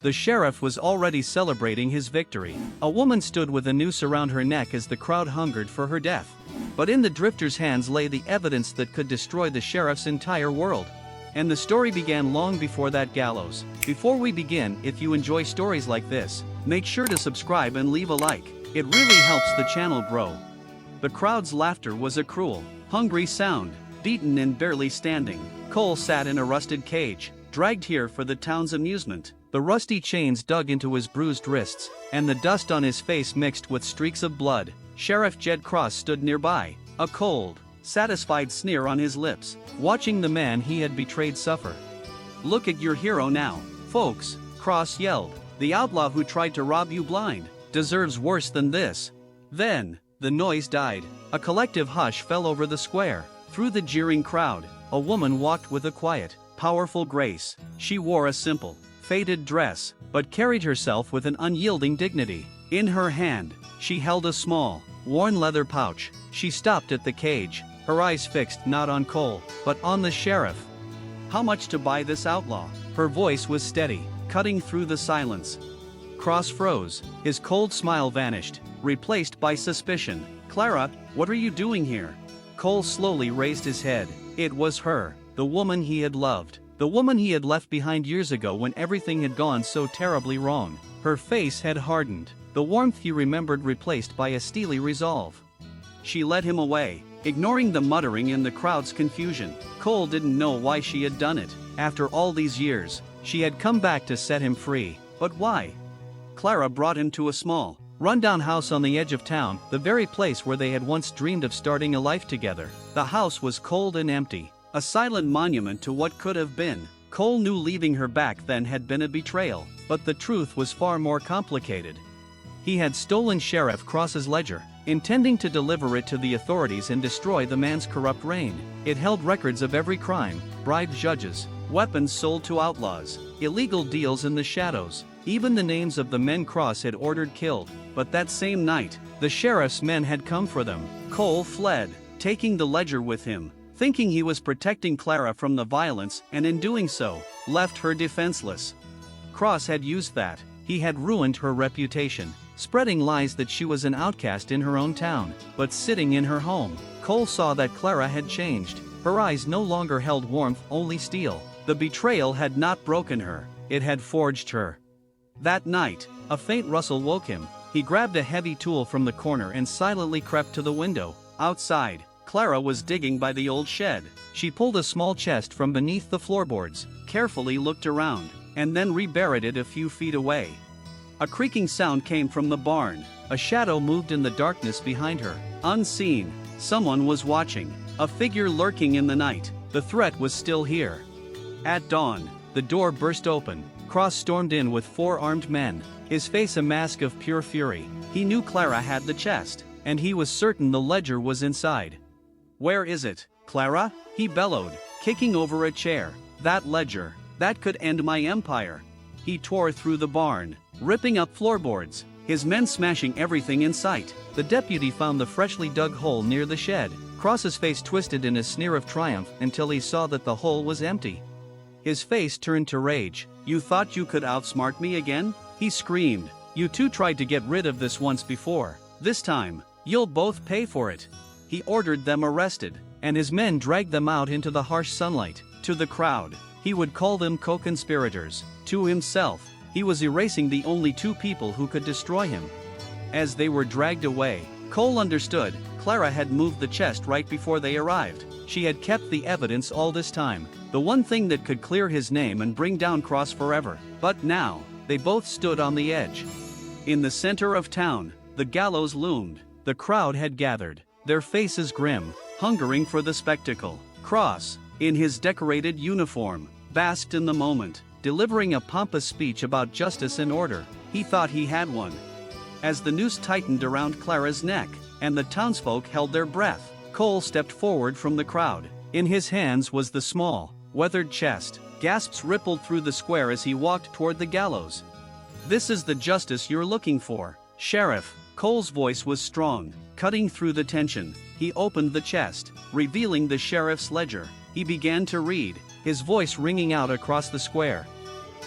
The sheriff was already celebrating his victory. A woman stood with a noose around her neck as the crowd hungered for her death. But in the drifter's hands lay the evidence that could destroy the sheriff's entire world. And the story began long before that gallows. Before we begin, if you enjoy stories like this, make sure to subscribe and leave a like. It really helps the channel grow. The crowd's laughter was a cruel, hungry sound. Beaten and barely standing, Cole sat in a rusted cage, dragged here for the town's amusement. The rusty chains dug into his bruised wrists, and the dust on his face mixed with streaks of blood. Sheriff Jed Cross stood nearby, a cold, satisfied sneer on his lips, watching the man he had betrayed suffer. "Look at your hero now, folks," Cross yelled. "The outlaw who tried to rob you blind deserves worse than this." Then, the noise died. A collective hush fell over the square. Through the jeering crowd, a woman walked with a quiet, powerful grace. She wore a simple, faded dress, but carried herself with an unyielding dignity. In her hand, she held a small, worn leather pouch. She stopped at the cage, her eyes fixed not on Cole, but on the sheriff. "How much to buy this outlaw?" Her voice was steady, cutting through the silence. Cross froze, his cold smile vanished, replaced by suspicion. "Clara, what are you doing here?" Cole slowly raised his head. It was her, the woman he had loved, the woman he had left behind years ago when everything had gone so terribly wrong. Her face had hardened, the warmth he remembered replaced by a steely resolve. She led him away, ignoring the muttering and the crowd's confusion. Cole didn't know why she had done it. After all these years, she had come back to set him free. But why? Clara brought him to a small, rundown house on the edge of town, the very place where they had once dreamed of starting a life together. The house was cold and empty, a silent monument to what could have been. Cole knew leaving her back then had been a betrayal, but the truth was far more complicated. He had stolen Sheriff Cross's ledger, intending to deliver it to the authorities and destroy the man's corrupt reign. It held records of every crime, bribed judges, weapons sold to outlaws, illegal deals in the shadows, even the names of the men Cross had ordered killed. But that same night, the sheriff's men had come for them. Cole fled, taking the ledger with him, thinking he was protecting Clara from the violence, and in doing so, left her defenseless. Cross had used that. He had ruined her reputation, spreading lies that she was an outcast in her own town. But sitting in her home, Cole saw that Clara had changed. Her eyes no longer held warmth, only steel. The betrayal had not broken her, it had forged her. That night, a faint rustle woke him. He grabbed a heavy tool from the corner and silently crept to the window. Outside, Clara was digging by the old shed. She pulled a small chest from beneath the floorboards, carefully looked around, and then reburied it a few feet away. A creaking sound came from the barn. A shadow moved in the darkness behind her. Unseen, someone was watching, a figure lurking in the night. The threat was still here. At dawn, the door burst open. Cross stormed in with 4 armed men, his face a mask of pure fury. He knew Clara had the chest, and he was certain the ledger was inside. "Where is it, Clara?" he bellowed, kicking over a chair. "That ledger, that could end my empire." He tore through the barn, ripping up floorboards, his men smashing everything in sight. The deputy found the freshly dug hole near the shed. Cross's face twisted in a sneer of triumph until he saw that the hole was empty. His face turned to rage. "You thought you could outsmart me again?" he screamed. "You two tried to get rid of this once before. This time, you'll both pay for it." He ordered them arrested, and his men dragged them out into the harsh sunlight. To the crowd, he would call them co-conspirators. To himself, he was erasing the only 2 people who could destroy him. As they were dragged away, Cole understood. Clara had moved the chest right before they arrived. She had kept the evidence all this time, the one thing that could clear his name and bring down Cross forever. But now, they both stood on the edge. In the center of town, the gallows loomed. The crowd had gathered, their faces grim, hungering for the spectacle. Cross, in his decorated uniform, basked in the moment, delivering a pompous speech about justice and order. He thought he had one. As the noose tightened around Clara's neck, and the townsfolk held their breath, Cole stepped forward from the crowd. In his hands was the small, weathered chest. Gasps rippled through the square as he walked toward the gallows. "This is the justice you're looking for, Sheriff." Cole's voice was strong, cutting through the tension. He opened the chest, revealing the sheriff's ledger. He began to read, his voice ringing out across the square.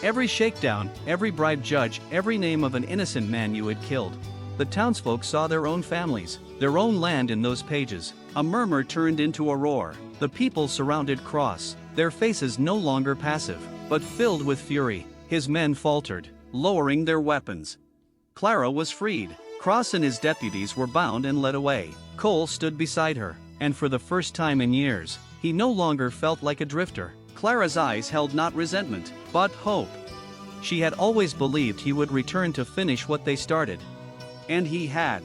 Every shakedown, every bribed judge, every name of an innocent man you had killed. The townsfolk saw their own families, their own land in those pages. A murmur turned into a roar. The people surrounded Cross, their faces no longer passive, but filled with fury. His men faltered, lowering their weapons. Clara was freed. Cross and his deputies were bound and led away. Cole stood beside her, and for the first time in years, he no longer felt like a drifter. Clara's eyes held not resentment, but hope. She had always believed he would return to finish what they started. And he had.